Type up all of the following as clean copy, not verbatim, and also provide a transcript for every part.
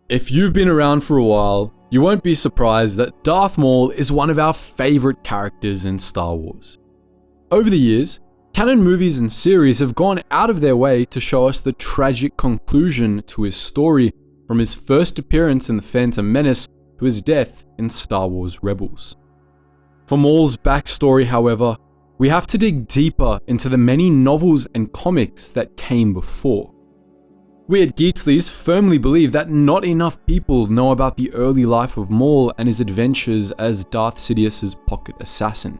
If you've been around for a while, you won't be surprised that Darth Maul is one of our favorite characters in Star Wars. Over the years, canon movies and series have gone out of their way to show us the tragic conclusion to his story, from his first appearance in The Phantom Menace to his death in Star Wars Rebels. For Maul's backstory, however, we have to dig deeper into the many novels and comics that came before. We at Geetsly's firmly believe that not enough people know about the early life of Maul and his adventures as Darth Sidious's pocket assassin.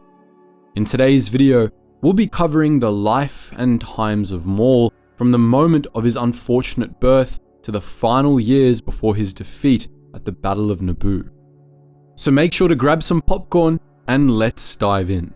In today's video, we'll be covering the life and times of Maul from the moment of his unfortunate birth to the final years before his defeat at the Battle of Naboo. So make sure to grab some popcorn and let's dive in.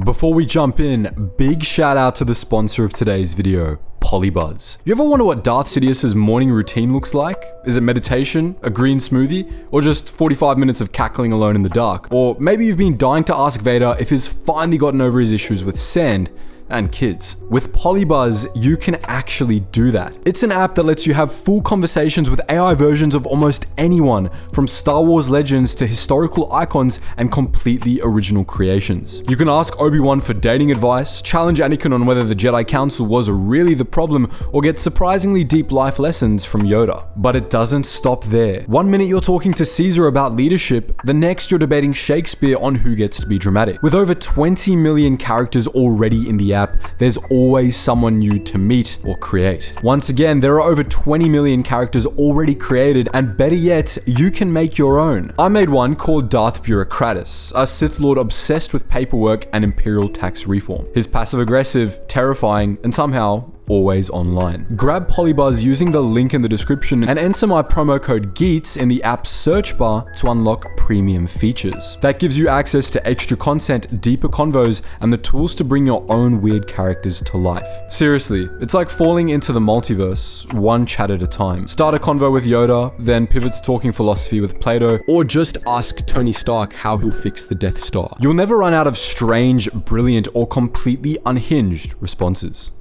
Before we jump in, big shout out to the sponsor of today's video, Polybuzz. You ever wonder what Darth Sidious's morning routine looks like? Is it meditation, a green smoothie, or just 45 minutes of cackling alone in the dark? Or maybe you've been dying to ask Vader if he's finally gotten over his issues with sand and kids. With Polybuzz, you can actually do that. It's an app that lets you have full conversations with AI versions of almost anyone, from Star Wars legends to historical icons and completely original creations. You can ask Obi-Wan for dating advice, challenge Anakin on whether the Jedi Council was really the problem, or get surprisingly deep life lessons from Yoda. But it doesn't stop there. One minute you're talking to Caesar about leadership, the next you're debating Shakespeare on who gets to be dramatic. With over 20 million characters already in the app, there's always someone new to meet or create. Once again, there are over 20 million characters already created, and better yet, you can make your own. I made one called Darth Bureaucratus, a Sith Lord obsessed with paperwork and imperial tax reform. He's passive-aggressive, terrifying, and somehow always online. Grab Polybuzz using the link in the description and enter my promo code GEETS in the app's search bar to unlock premium features. That gives you access to extra content, deeper convos, and the tools to bring your own weird characters to life. Seriously, it's like falling into the multiverse, one chat at a time. Start a convo with Yoda, then pivot to talking philosophy with Plato, or just ask Tony Stark how he'll fix the Death Star. You'll never run out of strange, brilliant, or completely unhinged responses.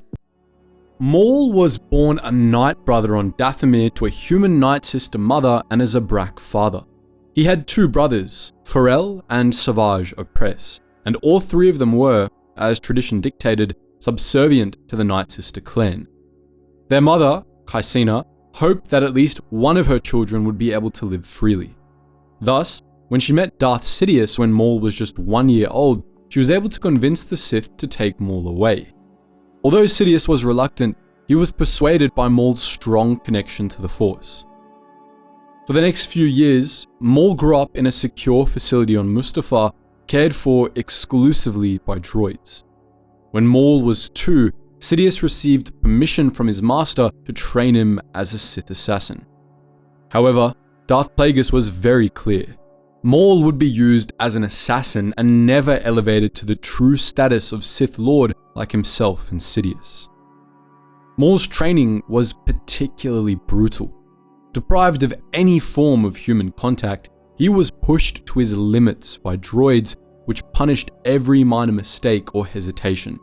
Maul was born a Night Brother on Dathomir to a human Night Sister mother and a Zabrak father. He had two brothers, Pharrell and Savage Opress, and all three of them were, as tradition dictated, subservient to the Night Sister clan. Their mother, Kaisina, hoped that at least one of her children would be able to live freely. Thus, when she met Darth Sidious when Maul was just 1 year old, she was able to convince the Sith to take Maul away. Although Sidious was reluctant, he was persuaded by Maul's strong connection to the Force. For the next few years, Maul grew up in a secure facility on Mustafar, cared for exclusively by droids. When Maul was 2, Sidious received permission from his master to train him as a Sith assassin. However, Darth Plagueis was very clear. Maul would be used as an assassin and never elevated to the true status of Sith Lord like himself and Sidious. Maul's training was particularly brutal. Deprived of any form of human contact, he was pushed to his limits by droids, which punished every minor mistake or hesitation.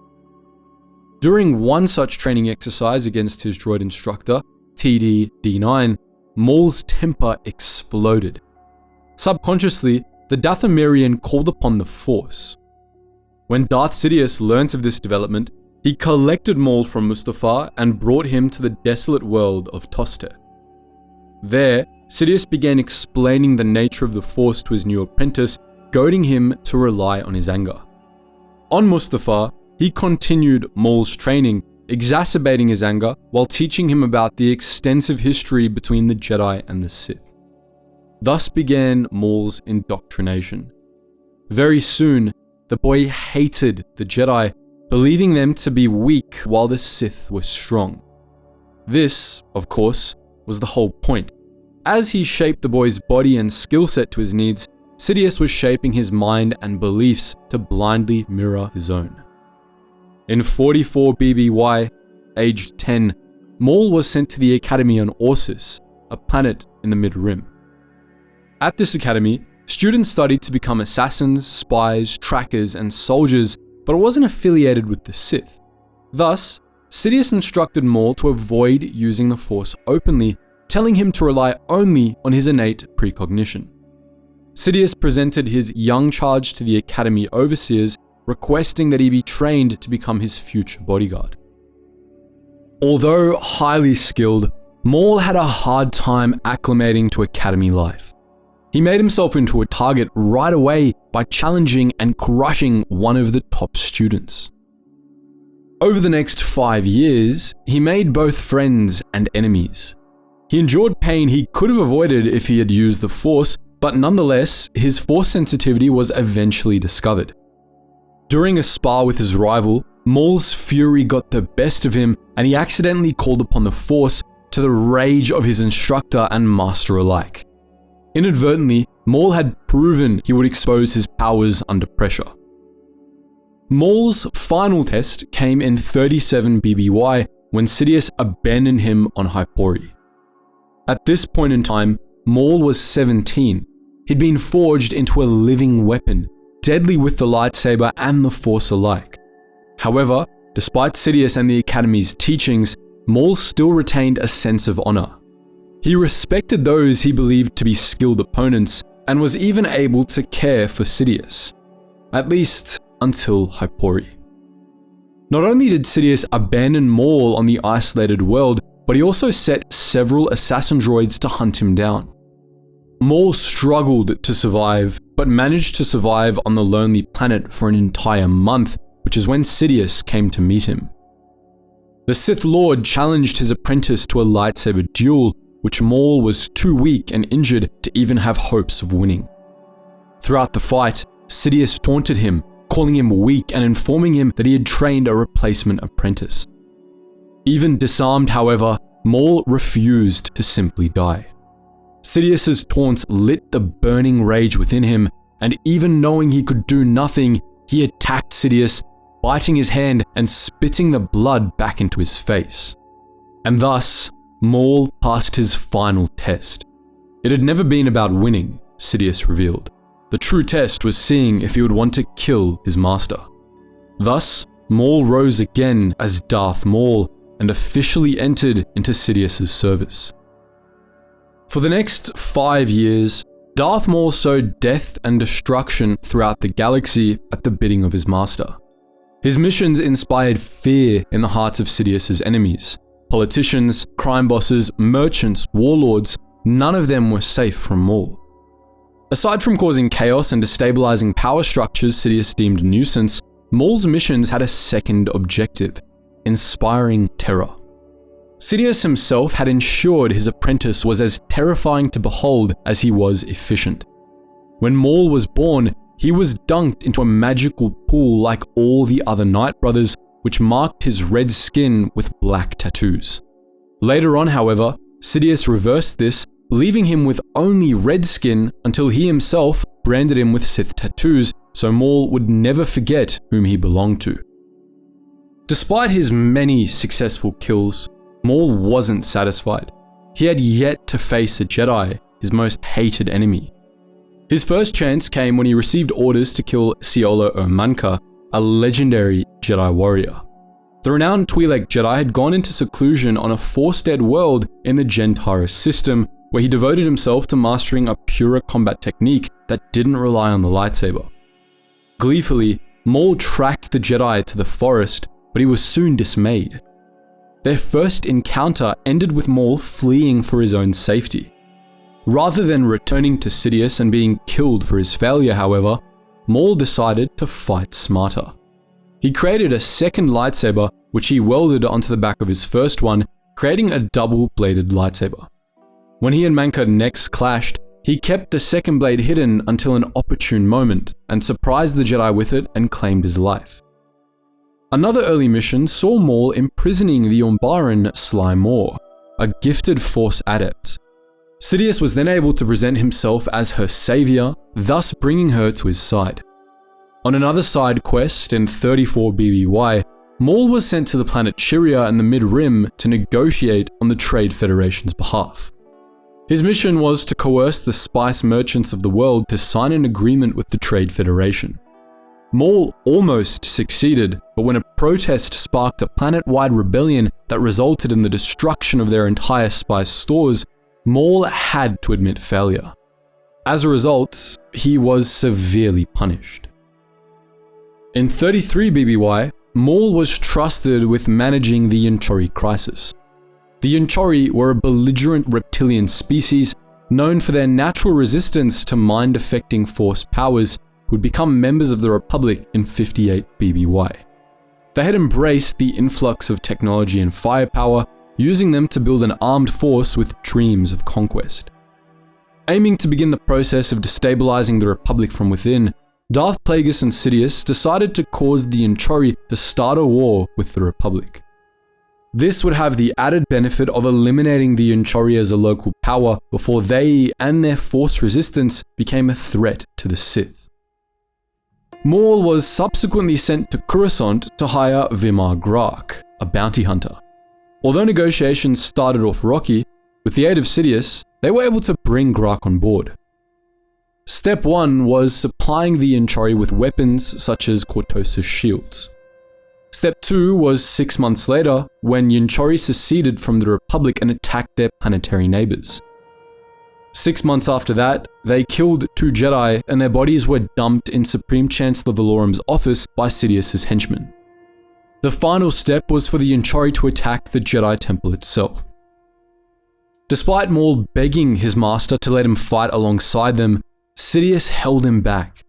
During one such training exercise against his droid instructor, TD-D9, Maul's temper exploded. Subconsciously, the Dathomirian called upon the Force. When Darth Sidious learnt of this development, he collected Maul from Mustafar and brought him to the desolate world of Toster. There, Sidious began explaining the nature of the Force to his new apprentice, goading him to rely on his anger. On Mustafar, he continued Maul's training, exacerbating his anger while teaching him about the extensive history between the Jedi and the Sith. Thus began Maul's indoctrination. Very soon, the boy hated the Jedi, believing them to be weak while the Sith were strong. This, of course, was the whole point. As he shaped the boy's body and skill set to his needs, Sidious was shaping his mind and beliefs to blindly mirror his own. In 44 BBY, aged 10, Maul was sent to the academy on Orsis, a planet in the Mid-Rim. At this academy, students studied to become assassins, spies, trackers, and soldiers, but it wasn't affiliated with the Sith. Thus, Sidious instructed Maul to avoid using the Force openly, telling him to rely only on his innate precognition. Sidious presented his young charge to the Academy overseers, requesting that he be trained to become his future bodyguard. Although highly skilled, Maul had a hard time acclimating to Academy life. He made himself into a target right away by challenging and crushing one of the top students. Over the next 5 years, he made both friends and enemies. He endured pain he could have avoided if he had used the Force, but nonetheless, his Force sensitivity was eventually discovered. During a spar with his rival, Maul's fury got the best of him and he accidentally called upon the Force, to the rage of his instructor and master alike. Inadvertently, Maul had proven he would expose his powers under pressure. Maul's final test came in 37 BBY when Sidious abandoned him on Hypori. At this point in time, Maul was 17. He'd been forged into a living weapon, deadly with the lightsaber and the Force alike. However, despite Sidious and the Academy's teachings, Maul still retained a sense of honor. He respected those he believed to be skilled opponents and was even able to care for Sidious. At least, until Hypori. Not only did Sidious abandon Maul on the isolated world, but he also set several assassin droids to hunt him down. Maul struggled to survive, but managed to survive on the lonely planet for an entire month, which is when Sidious came to meet him. The Sith Lord challenged his apprentice to a lightsaber duel, which Maul was too weak and injured to even have hopes of winning. Throughout the fight, Sidious taunted him, calling him weak and informing him that he had trained a replacement apprentice. Even disarmed, however, Maul refused to simply die. Sidious's taunts lit the burning rage within him, and even knowing he could do nothing, he attacked Sidious, biting his hand and spitting the blood back into his face. And thus, Maul passed his final test. It had never been about winning, Sidious revealed. The true test was seeing if he would want to kill his master. Thus, Maul rose again as Darth Maul and officially entered into Sidious's service. For the next 5 years, Darth Maul sowed death and destruction throughout the galaxy at the bidding of his master. His missions inspired fear in the hearts of Sidious's enemies. Politicians, crime bosses, merchants, warlords, none of them were safe from Maul. Aside from causing chaos and destabilizing power structures Sidious deemed a nuisance, Maul's missions had a second objective: inspiring terror. Sidious himself had ensured his apprentice was as terrifying to behold as he was efficient. When Maul was born, he was dunked into a magical pool like all the other Knight brothers, which marked his red skin with black tattoos. Later on, however, Sidious reversed this, leaving him with only red skin until he himself branded him with Sith tattoos, so Maul would never forget whom he belonged to. Despite his many successful kills, Maul wasn't satisfied. He had yet to face a Jedi, his most hated enemy. His first chance came when he received orders to kill Siolo Omanka, a legendary Jedi warrior. The renowned Twi'lek Jedi had gone into seclusion on a Force-dead world in the Gentaris system, where he devoted himself to mastering a purer combat technique that didn't rely on the lightsaber. Gleefully, Maul tracked the Jedi to the forest, but he was soon dismayed. Their first encounter ended with Maul fleeing for his own safety. Rather than returning to Sidious and being killed for his failure, however, Maul decided to fight smarter. He created a second lightsaber, which he welded onto the back of his first one, creating a double-bladed lightsaber. When he and Manka next clashed, he kept the second blade hidden until an opportune moment, and surprised the Jedi with it and claimed his life. Another early mission saw Maul imprisoning the Umbaran Sly Moore, a gifted Force adept. Sidious was then able to present himself as her savior, thus bringing her to his side. On another side quest in 34 BBY, Maul was sent to the planet Chiria in the Mid-Rim to negotiate on the Trade Federation's behalf. His mission was to coerce the spice merchants of the world to sign an agreement with the Trade Federation. Maul almost succeeded, but when a protest sparked a planet-wide rebellion that resulted in the destruction of their entire spice stores, Maul had to admit failure. As a result, he was severely punished. In 33 BBY, Maul was trusted with managing the Yunchori crisis. The Yunchori were a belligerent reptilian species known for their natural resistance to mind-affecting force powers who would become members of the Republic in 58 BBY. They had embraced the influx of technology and firepower, using them to build an armed force with dreams of conquest. Aiming to begin the process of destabilizing the Republic from within, Darth Plagueis and Sidious decided to cause the Yunchori to start a war with the Republic. This would have the added benefit of eliminating the Yunchori as a local power before they and their force resistance became a threat to the Sith. Maul was subsequently sent to Coruscant to hire Vimar Grak, a bounty hunter. Although negotiations started off rocky, with the aid of Sidious, they were able to bring Grak on board. Step 1 was supplying the Yunchori with weapons such as Cortosis shields. Step 2 was 6 months later, when Yunchori seceded from the Republic and attacked their planetary neighbors. 6 months after that, they killed 2 Jedi and their bodies were dumped in Supreme Chancellor Valorum's office by Sidious's henchmen. The final step was for the Yunchori to attack the Jedi Temple itself. Despite Maul begging his master to let him fight alongside them, Sidious held him back.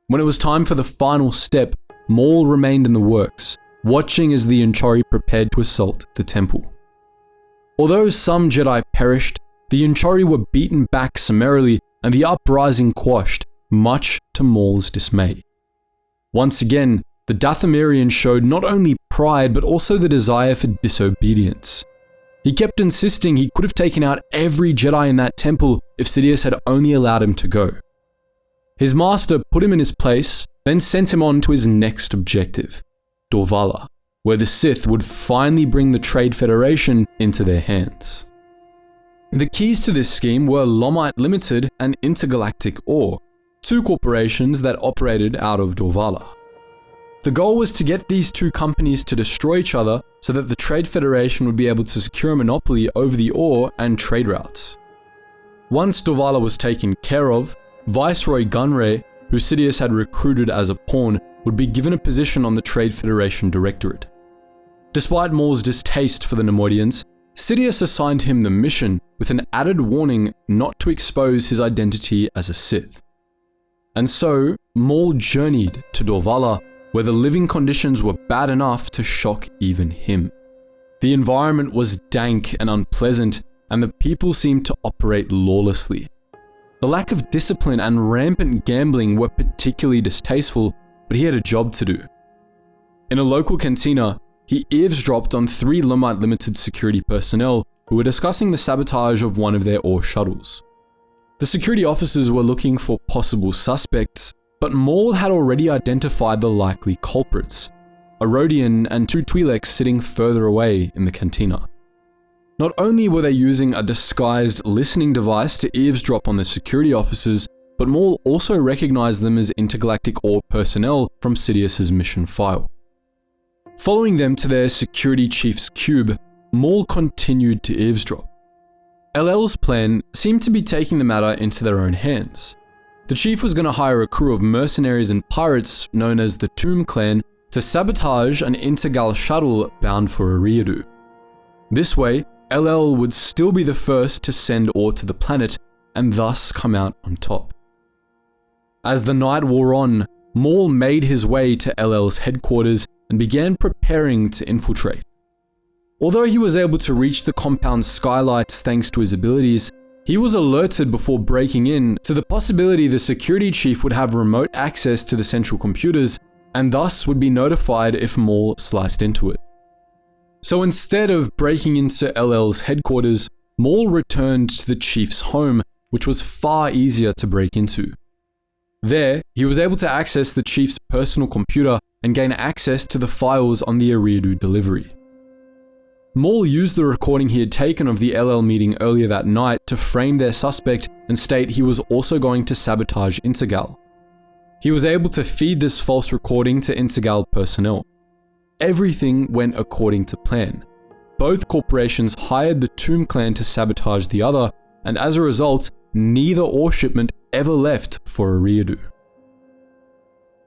When it was time for the final step, Maul remained in the works, watching as the Yunchori prepared to assault the temple. Although some Jedi perished, the Yunchori were beaten back summarily and the uprising quashed, much to Maul's dismay. Once again, the Dathomirian showed not only pride but also the desire for disobedience. He kept insisting he could have taken out every Jedi in that temple if Sidious had only allowed him to go. His master put him in his place, then sent him on to his next objective, Dorvala, where the Sith would finally bring the Trade Federation into their hands. The keys to this scheme were Lomite Limited and Intergalactic Ore, 2 corporations that operated out of Dorvala. The goal was to get these 2 companies to destroy each other so that the Trade Federation would be able to secure a monopoly over the ore and trade routes. Once Dorvala was taken care of, Viceroy Gunray, who Sidious had recruited as a pawn, would be given a position on the Trade Federation Directorate. Despite Maul's distaste for the Neimoidians, Sidious assigned him the mission with an added warning not to expose his identity as a Sith. And so, Maul journeyed to Dorvala, where the living conditions were bad enough to shock even him. The environment was dank and unpleasant, and the people seemed to operate lawlessly. The lack of discipline and rampant gambling were particularly distasteful, but he had a job to do. In a local cantina, he eavesdropped on 3 Lomite Limited security personnel who were discussing the sabotage of one of their ore shuttles. The security officers were looking for possible suspects, but Maul had already identified the likely culprits, a Rodian and 2 Twi'leks sitting further away in the cantina. Not only were they using a disguised listening device to eavesdrop on the security officers, but Maul also recognized them as Intergalactic Ore personnel from Sidious's mission file. Following them to their security chief's cube, Maul continued to eavesdrop. LL's plan seemed to be taking the matter into their own hands. The chief was going to hire a crew of mercenaries and pirates known as the Tomb Clan to sabotage an Intergal shuttle bound for Eriadu. This way, LL would still be the first to send ore to the planet and thus come out on top. As the night wore on, Maul made his way to LL's headquarters and began preparing to infiltrate. Although he was able to reach the compound's skylights thanks to his abilities, he was alerted before breaking in to the possibility the security chief would have remote access to the central computers and thus would be notified if Maul sliced into it. So instead of breaking into LL's headquarters, Maul returned to the chief's home, which was far easier to break into. There, he was able to access the chief's personal computer and gain access to the files on the Eriadu delivery. Maul used the recording he had taken of the LL meeting earlier that night to frame their suspect and state he was also going to sabotage Intergal. He was able to feed this false recording to Intergal personnel. Everything went according to plan. Both corporations hired the Tomb Clan to sabotage the other, and as a result, neither ore shipment ever left for Eriadu.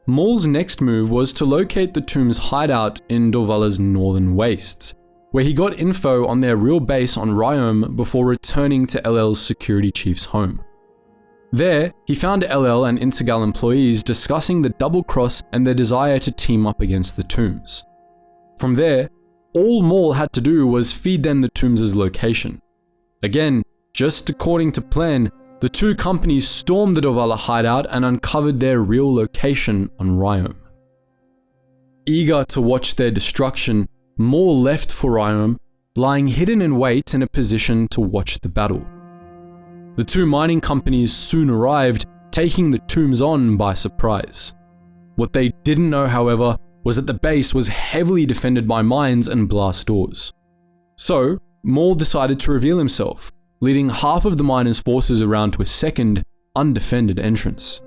Maul's next move was to locate the Tomb's hideout in Dorvala's northern wastes, where he got info on their real base on Ryome before returning to LL's security chief's home. There, he found LL and Intergal employees discussing the double cross and their desire to team up against the Tombs. From there, all Maul had to do was feed them the Tombs' location. Again, just according to plan, the two companies stormed the Dorvala hideout and uncovered their real location on Ryome. Eager to watch their destruction, Maul left for Ryome, lying hidden in wait in a position to watch the battle. The two mining companies soon arrived, taking the Tombs on by surprise. What they didn't know, however, was that the base was heavily defended by mines and blast doors. So, Maul decided to reveal himself, leading half of the miners' forces around to a second, undefended entrance.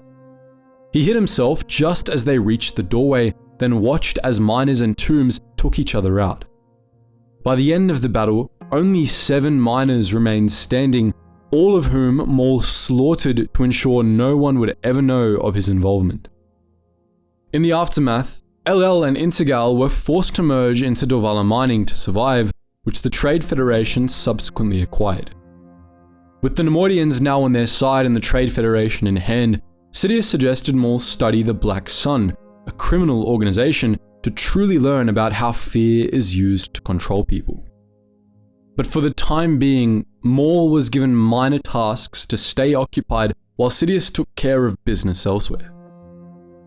He hid himself just as they reached the doorway, then watched as miners and Tombs took each other out. By the end of the battle, only 7 miners remained standing, all of whom Maul slaughtered to ensure no one would ever know of his involvement. In the aftermath, LL and Intergal were forced to merge into Dorvala Mining to survive, which the Trade Federation subsequently acquired. With the Nemoidians now on their side and the Trade Federation in hand, Sidious suggested Maul study the Black Sun, a criminal organization, to truly learn about how fear is used to control people. But for the time being, Maul was given minor tasks to stay occupied while Sidious took care of business elsewhere.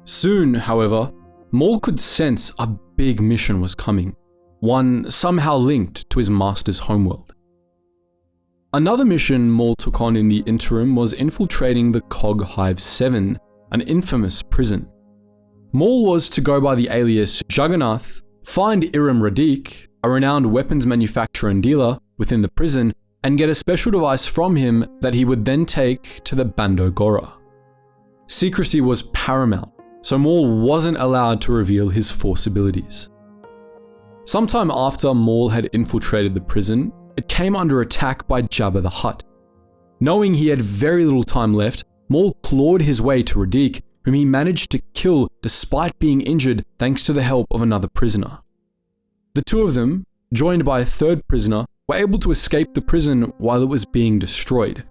Soon, however, Maul could sense a big mission was coming, one somehow linked to his master's homeworld. Another mission Maul took on in the interim was infiltrating the Cog Hive 7, an infamous prison. Maul was to go by the alias Juggernaut, find Iram Radiq, a renowned weapons manufacturer and dealer within the prison, and get a special device from him that he would then take to the Bando Gora. Secrecy was paramount, so Maul wasn't allowed to reveal his Force abilities. Sometime after Maul had infiltrated the prison, it came under attack by Jabba the Hutt. Knowing he had very little time left, Maul clawed his way to Radiq, whom he managed to kill despite being injured thanks to the help of another prisoner. The two of them, joined by a third prisoner, were able to escape the prison while it was being destroyed,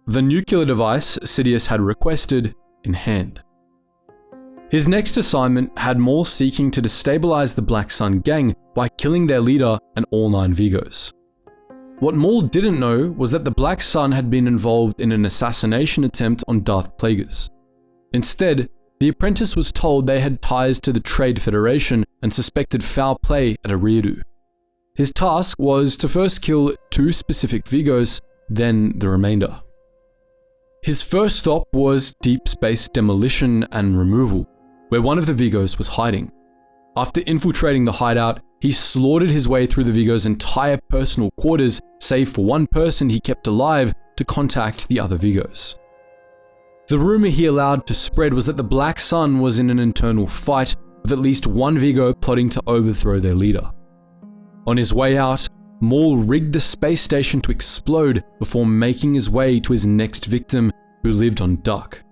the nuclear device Sidious had requested in hand. His next assignment had Maul seeking to destabilize the Black Sun gang by killing their leader and all 9 Vigos. What Maul didn't know was that the Black Sun had been involved in an assassination attempt on Darth Plagueis. Instead, the apprentice was told they had ties to the Trade Federation and suspected foul play at Eriadu. His task was to first kill 2 specific Vigos, then the remainder. His first stop was deep space demolition and removal, where one of the Vigos was hiding. After infiltrating the hideout, he slaughtered his way through the Vigos' entire personal quarters, save for one person he kept alive to contact the other Vigos. The rumor he allowed to spread was that the Black Sun was in an internal fight, with at least one Vigo plotting to overthrow their leader. On his way out, Maul rigged the space station to explode before making his way to his next victim, who lived on Duck.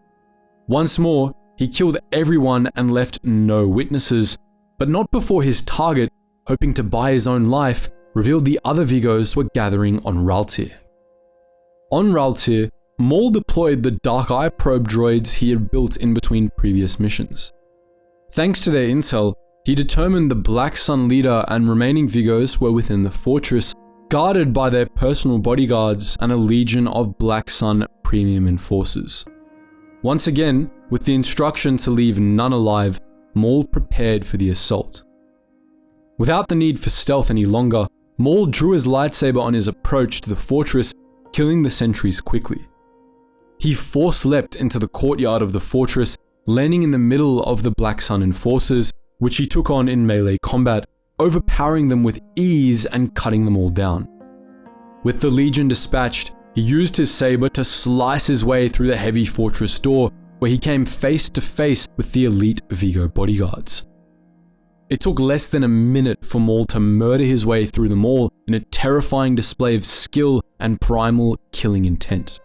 Once more, he killed everyone and left no witnesses, but not before his target, hoping to buy his own life, revealed the other Vigos were gathering on Raltir. On Raltir, Maul deployed the Dark Eye probe droids he had built in between previous missions. Thanks to their intel, he determined the Black Sun leader and remaining Vigos were within the fortress, guarded by their personal bodyguards and a legion of Black Sun premium enforcers. Once again, with the instruction to leave none alive, Maul prepared for the assault. Without the need for stealth any longer, Maul drew his lightsaber on his approach to the fortress, killing the sentries quickly. He force-leapt into the courtyard of the fortress, landing in the middle of the Black Sun enforcers, which he took on in melee combat, overpowering them with ease and cutting them all down. With the Legion dispatched, he used his saber to slice his way through the heavy fortress door, where he came face to face with the elite Vigo bodyguards. it took less than a minute for Maul to murder his way through them all in a terrifying display of skill and primal killing intent.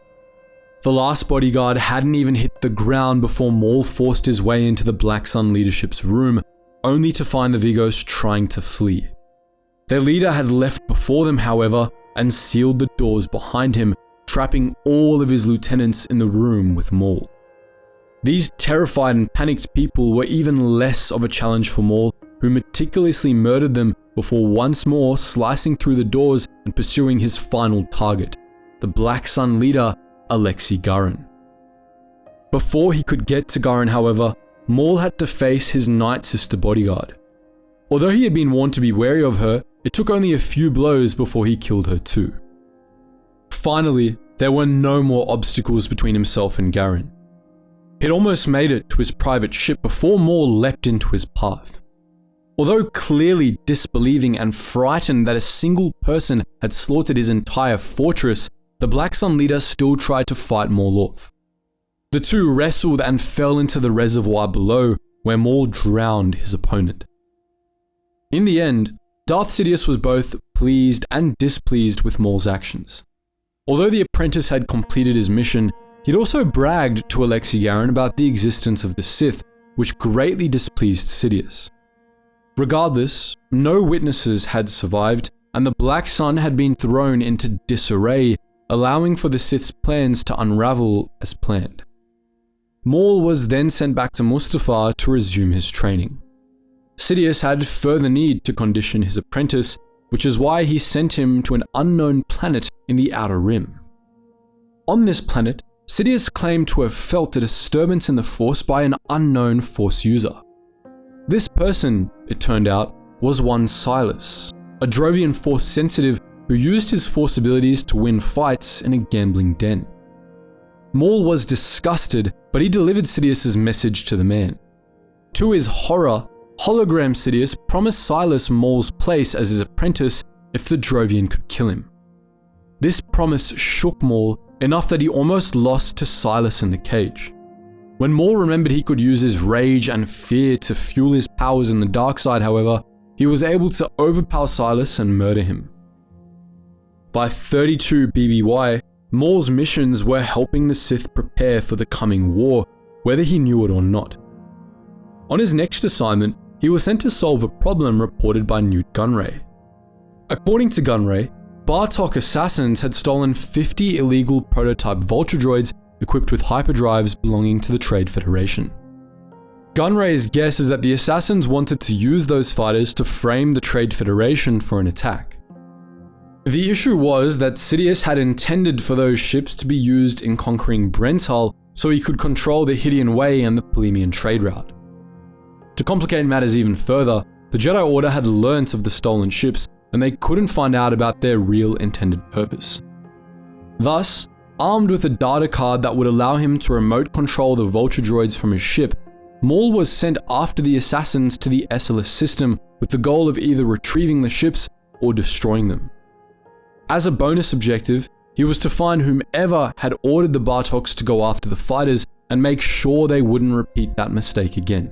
The last bodyguard hadn't even hit the ground before Maul forced his way into the Black Sun leadership's room, only to find the Vigos trying to flee. Their leader had left before them, however, and sealed the doors behind him, trapping all of his lieutenants in the room with Maul. These terrified and panicked people were even less of a challenge for Maul, who meticulously murdered them before once more slicing through the doors and pursuing his final target, the Black Sun leader, Alexei Gurren. Before he could get to Gurren, however, Maul had to face his Night Sister bodyguard. Although he had been warned to be wary of her, it took only a few blows before he killed her too. Finally, there were no more obstacles between himself and Gurren. He'd almost made it to his private ship before Maul leapt into his path. Although clearly disbelieving and frightened that a single person had slaughtered his entire fortress, the Black Sun leader still tried to fight Maul off. The two wrestled and fell into the reservoir below, where Maul drowned his opponent. In the end, Darth Sidious was both pleased and displeased with Maul's actions. Although the apprentice had completed his mission, he'd also bragged to Alexei Gurren about the existence of the Sith, which greatly displeased Sidious. Regardless, no witnesses had survived, and the Black Sun had been thrown into disarray, allowing for the Sith's plans to unravel as planned. Maul was then sent back to Mustafar to resume his training. Sidious had further need to condition his apprentice, which is why he sent him to an unknown planet in the Outer Rim. On this planet, Sidious claimed to have felt a disturbance in the Force by an unknown Force user. This person, it turned out, was one Silas, a Drovian Force sensitive who used his Force abilities to win fights in a gambling den. Maul was disgusted, but he delivered Sidious's message to the man. To his horror, hologram Sidious promised Silas Maul's place as his apprentice if the Drovian could kill him. This promise shook Maul enough that he almost lost to Silas in the cage. When Maul remembered he could use his rage and fear to fuel his powers in the dark side, however, he was able to overpower Silas and murder him. By 32 BBY, Maul's missions were helping the Sith prepare for the coming war, whether he knew it or not. On his next assignment, he was sent to solve a problem reported by Newt Gunray. According to Gunray, Bartok assassins had stolen 50 illegal prototype Vulture droids equipped with hyperdrives belonging to the Trade Federation. Gunray's guess is that the assassins wanted to use those fighters to frame the Trade Federation for an attack. The issue was that Sidious had intended for those ships to be used in conquering Brental so he could control the Hydian Way and the Polemian trade route. To complicate matters even further, the Jedi Order had learnt of the stolen ships and they couldn't find out about their real intended purpose. Thus, armed with a data card that would allow him to remote control the Vulture droids from his ship, Maul was sent after the assassins to the SLS system with the goal of either retrieving the ships or destroying them. As a bonus objective, he was to find whomever had ordered the Bartoks to go after the fighters and make sure they wouldn't repeat that mistake again.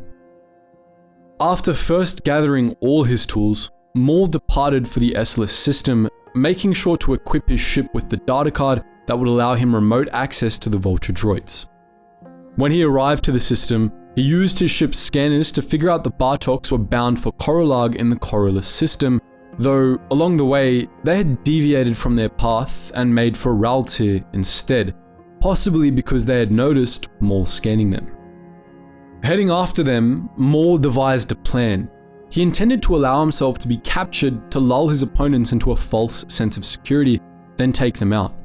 After first gathering all his tools, Maul departed for the SLS system, making sure to equip his ship with the data card that would allow him remote access to the Vulture droids. When he arrived to the system, he used his ship's scanners to figure out the Bartoks were bound for Corellag in the Corellis system, though along the way, they had deviated from their path and made for Raltir instead, possibly because they had noticed Maul scanning them. Heading after them, Maul devised a plan. He intended to allow himself to be captured to lull his opponents into a false sense of security, then take them out.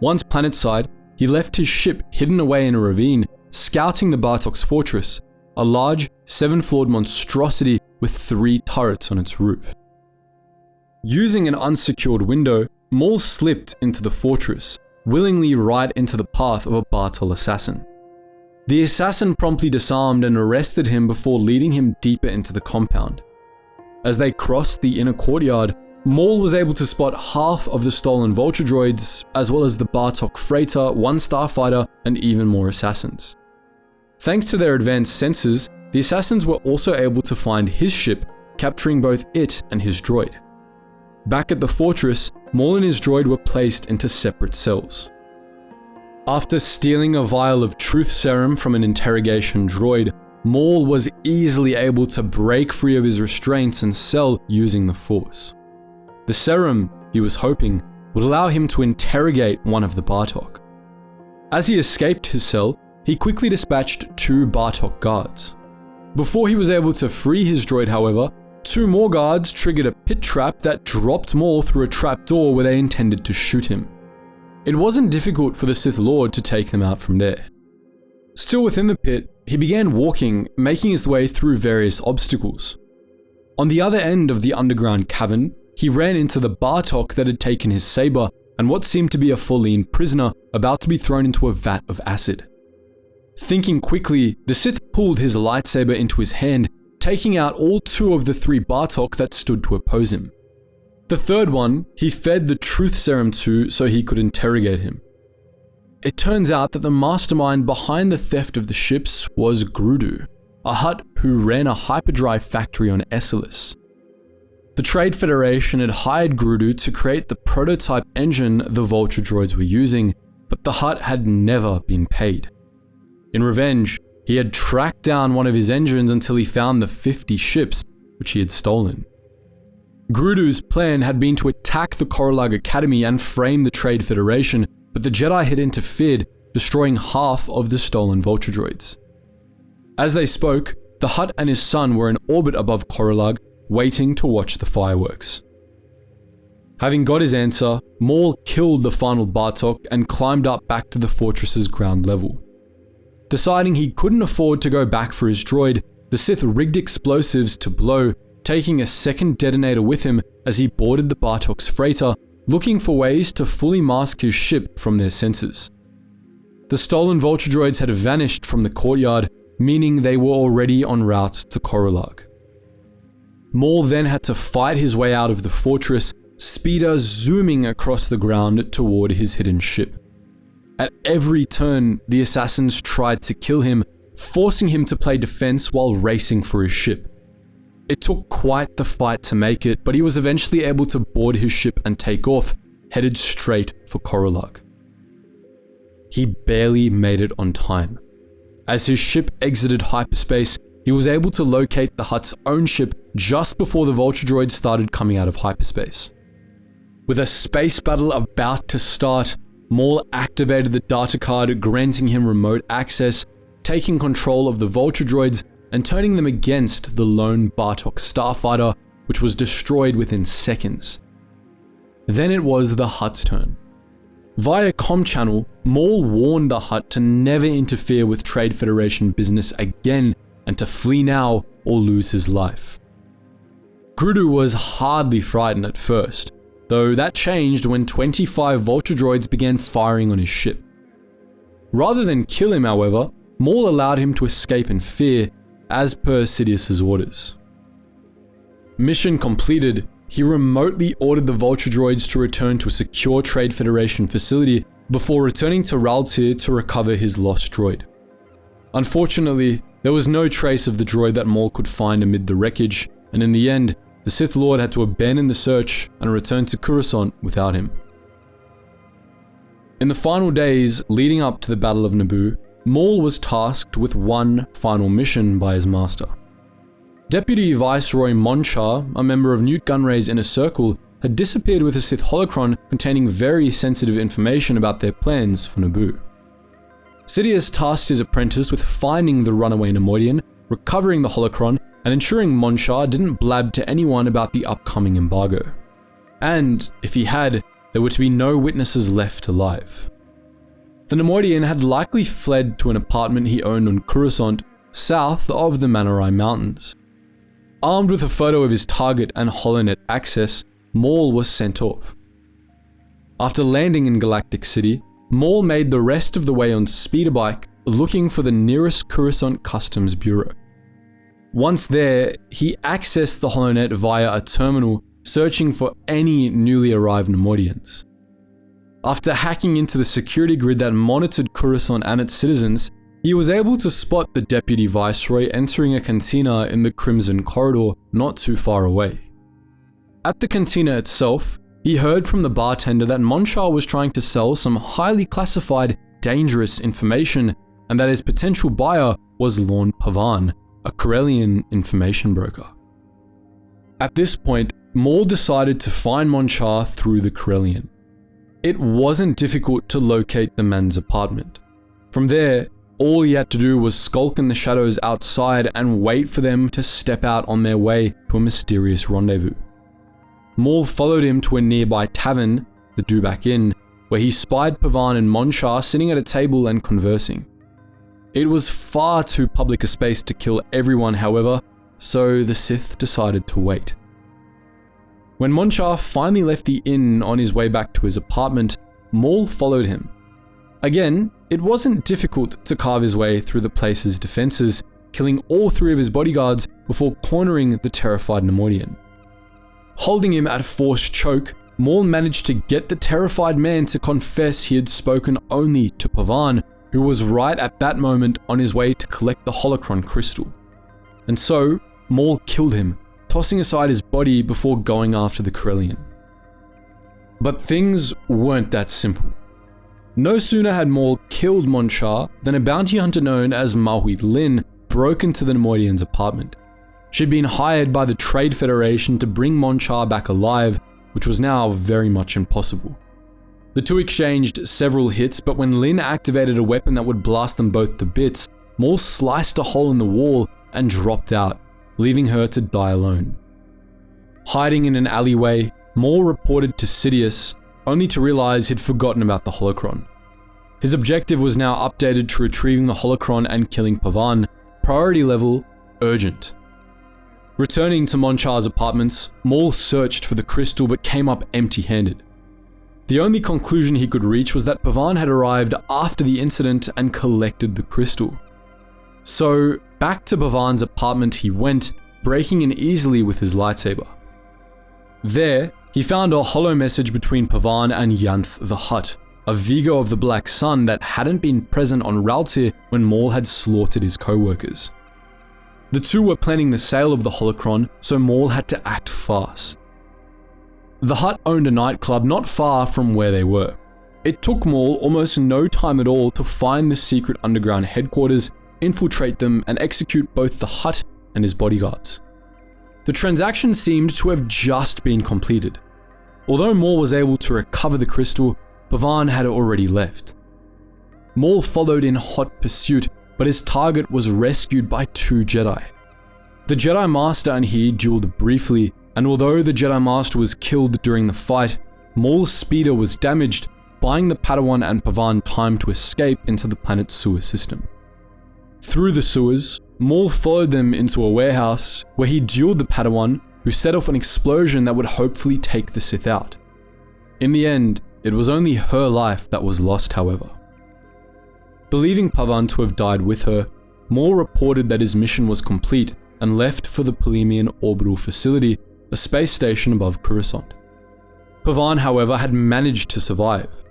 Once planetside, he left his ship hidden away in a ravine, scouting the Bartok's fortress, a large, 7-floored monstrosity with 3 turrets on its roof. Using an unsecured window, Maul slipped into the fortress, willingly right into the path of a Bartol assassin. The assassin promptly disarmed and arrested him before leading him deeper into the compound. As they crossed the inner courtyard, Maul was able to spot half of the stolen Vulture droids, as well as the Bartok freighter, 1 starfighter, and even more assassins. Thanks to their advanced sensors, the assassins were also able to find his ship, capturing both it and his droid. Back at the fortress, Maul and his droid were placed into separate cells. After stealing a vial of truth serum from an interrogation droid, Maul was easily able to break free of his restraints and cell using the Force. The serum, he was hoping, would allow him to interrogate one of the Bartok. As he escaped his cell, he quickly dispatched 2 Bartok guards. Before he was able to free his droid, however, 2 more guards triggered a pit trap that dropped Maul through a trapdoor where they intended to shoot him. It wasn't difficult for the Sith Lord to take them out from there. Still within the pit, he began walking, making his way through various obstacles. On the other end of the underground cavern, he ran into the Bartok that had taken his saber and what seemed to be a Forleen prisoner about to be thrown into a vat of acid. Thinking quickly, the Sith pulled his lightsaber into his hand, taking out all 2 of the 3 Bartok that stood to oppose him. The third one, he fed the truth serum to so he could interrogate him. It turns out that the mastermind behind the theft of the ships was Grudu, a Hutt who ran a hyperdrive factory on Esselis. The Trade Federation had hired Grudu to create the prototype engine the Vulture droids were using, but the Hutt had never been paid. In revenge, he had tracked down one of his engines until he found the 50 ships which he had stolen. Grudu's plan had been to attack the Korrilag Academy and frame the Trade Federation, but the Jedi had interfered, destroying half of the stolen Vulture droids. As they spoke, the Hutt and his son were in orbit above Korrilag, waiting to watch the fireworks. Having got his answer, Maul killed the final Bartok and climbed up back to the fortress's ground level. Deciding he couldn't afford to go back for his droid, the Sith rigged explosives to blow, taking a second detonator with him as he boarded the Bartok's freighter, looking for ways to fully mask his ship from their sensors. The stolen Vulture droids had vanished from the courtyard, meaning they were already en route to Korrilag. Maul then had to fight his way out of the fortress, speeder zooming across the ground toward his hidden ship. At every turn, the assassins tried to kill him, forcing him to play defense while racing for his ship. It took quite the fight to make it, but he was eventually able to board his ship and take off, headed straight for Korrilag. He barely made it on time. As his ship exited hyperspace, he was able to locate the Hutt's own ship just before the Vulture droids started coming out of hyperspace. With a space battle about to start, Maul activated the data card, granting him remote access, taking control of the Vulture droids and turning them against the lone Bartok starfighter, which was destroyed within seconds. Then it was the Hutt's turn. Via comm channel, Maul warned the Hutt to never interfere with Trade Federation business again and to flee now or lose his life. Grudu was hardly frightened at first, though that changed when 25 Vulture droids began firing on his ship. Rather than kill him, however, Maul allowed him to escape in fear, as per Sidious's orders. Mission completed, he remotely ordered the Vulture droids to return to a secure Trade Federation facility before returning to Raltir to recover his lost droid. Unfortunately, there was no trace of the droid that Maul could find amid the wreckage, and in the end, the Sith Lord had to abandon the search and return to Coruscant without him. In the final days leading up to the Battle of Naboo, Maul was tasked with one final mission by his master. Deputy Viceroy Monchar, a member of Newt Gunray's inner circle, had disappeared with a Sith holocron containing very sensitive information about their plans for Naboo. Sidious tasked his apprentice with finding the runaway Neimoidian, recovering the holocron, and ensuring Monchar didn't blab to anyone about the upcoming embargo. And, if he had, there were to be no witnesses left alive. The Neimoidian had likely fled to an apartment he owned on Coruscant, south of the Manarai Mountains. Armed with a photo of his target and holonet access, Maul was sent off. After landing in Galactic City, Maul made the rest of the way on speeder bike, looking for the nearest Coruscant Customs Bureau. Once there, he accessed the holonet via a terminal, searching for any newly arrived Neimoidians. After hacking into the security grid that monitored Coruscant and its citizens, he was able to spot the Deputy Viceroy entering a cantina in the Crimson Corridor not too far away. At the cantina itself, he heard from the bartender that Monchar was trying to sell some highly classified, dangerous information, and that his potential buyer was Lorn Pavan, a Corellian information broker. At this point, Maul decided to find Monchar through the Corellian. It wasn't difficult to locate the man's apartment. From there, all he had to do was skulk in the shadows outside and wait for them to step out on their way to a mysterious rendezvous. Maul followed him to a nearby tavern, the Dubak Inn, where he spied Pavan and Monchar sitting at a table and conversing. It was far too public a space to kill everyone, however, so the Sith decided to wait. When Monchar finally left the inn on his way back to his apartment, Maul followed him. Again, it wasn't difficult to carve his way through the place's defenses, killing all 3 of his bodyguards before cornering the terrified Neimoidian. Holding him at a forced choke, Maul managed to get the terrified man to confess he had spoken only to Pavan, who was right at that moment on his way to collect the holocron crystal. And so, Maul killed him, tossing aside his body before going after the Corellian. But things weren't that simple. No sooner had Maul killed Monchar than a bounty hunter known as Mahuit Lin broke into the Neimoidian's apartment. She'd been hired by the Trade Federation to bring Monchar back alive, which was now very much impossible. The two exchanged several hits, but when Lin activated a weapon that would blast them both to bits, Maul sliced a hole in the wall and dropped out, leaving her to die alone. Hiding in an alleyway, Maul reported to Sidious, only to realize he'd forgotten about the holocron. His objective was now updated to retrieving the holocron and killing Pavan, priority level, urgent. Returning to Monchar's apartments, Maul searched for the crystal but came up empty-handed. The only conclusion he could reach was that Pavan had arrived after the incident and collected the crystal. So, back to Pavan's apartment he went, breaking in easily with his lightsaber. There, he found a holo message between Pavan and Yanth the Hutt, a Vigo of the Black Sun that hadn't been present on Raltir when Maul had slaughtered his co-workers. The two were planning the sale of the holocron, so Maul had to act fast. The Hutt owned a nightclub not far from where they were. It took Maul almost no time at all to find the secret underground headquarters, infiltrate them, and execute both the Hutt and his bodyguards. The transaction seemed to have just been completed. Although Maul was able to recover the crystal, Pavan had already left. Maul followed in hot pursuit, but his target was rescued by 2 Jedi. The Jedi Master and he dueled briefly, and although the Jedi Master was killed during the fight, Maul's speeder was damaged, buying the Padawan and Pavan time to escape into the planet's sewer system. Through the sewers, Maul followed them into a warehouse where he dueled the Padawan, who set off an explosion that would hopefully take the Sith out. In the end, it was only her life that was lost, however. Believing Pavan to have died with her, Maul reported that his mission was complete and left for the Polemian Orbital Facility, a space station above Coruscant. Pavan, however, had managed to survive.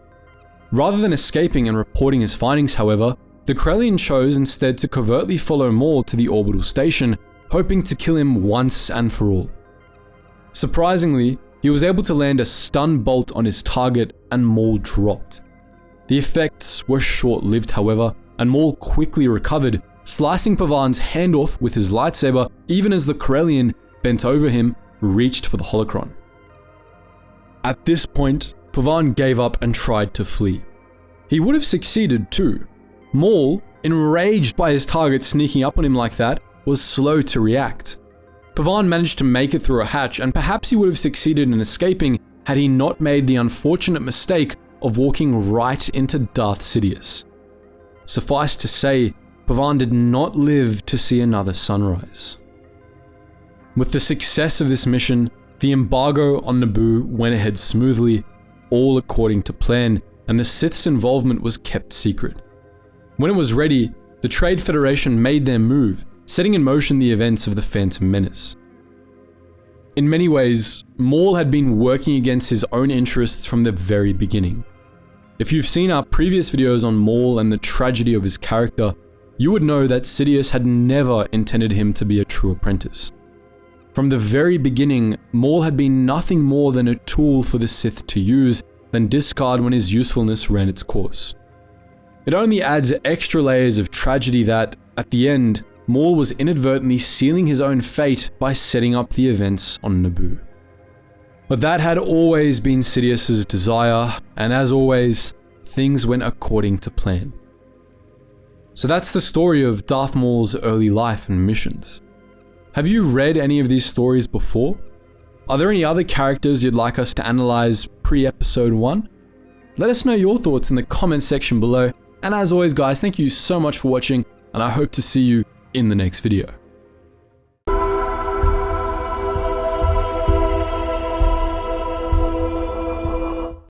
Rather than escaping and reporting his findings, however, the Corellian chose instead to covertly follow Maul to the orbital station, hoping to kill him once and for all. Surprisingly, he was able to land a stun bolt on his target and Maul dropped. The effects were short-lived, however, and Maul quickly recovered, slicing Pavan's hand off with his lightsaber even as the Corellian, bent over him, reached for the holocron. At this point, Pavan gave up and tried to flee. He would have succeeded too. Maul, enraged by his target sneaking up on him like that, was slow to react. Pavan managed to make it through a hatch, and perhaps he would have succeeded in escaping had he not made the unfortunate mistake of walking right into Darth Sidious. Suffice to say, Pavan did not live to see another sunrise. With the success of this mission, the embargo on Naboo went ahead smoothly, all according to plan, and the Sith's involvement was kept secret. When it was ready, the Trade Federation made their move, setting in motion the events of the Phantom Menace. In many ways, Maul had been working against his own interests from the very beginning. If you've seen our previous videos on Maul and the tragedy of his character, you would know that Sidious had never intended him to be a true apprentice. From the very beginning, Maul had been nothing more than a tool for the Sith to use, then discard when his usefulness ran its course. It only adds extra layers of tragedy that, at the end, Maul was inadvertently sealing his own fate by setting up the events on Naboo. But that had always been Sidious's desire, and as always, things went according to plan. So that's the story of Darth Maul's early life and missions. Have you read any of these stories before? Are there any other characters you'd like us to analyze pre-episode 1? Let us know your thoughts in the comments section below, and as always guys, thank you so much for watching, and I hope to see you in the next video.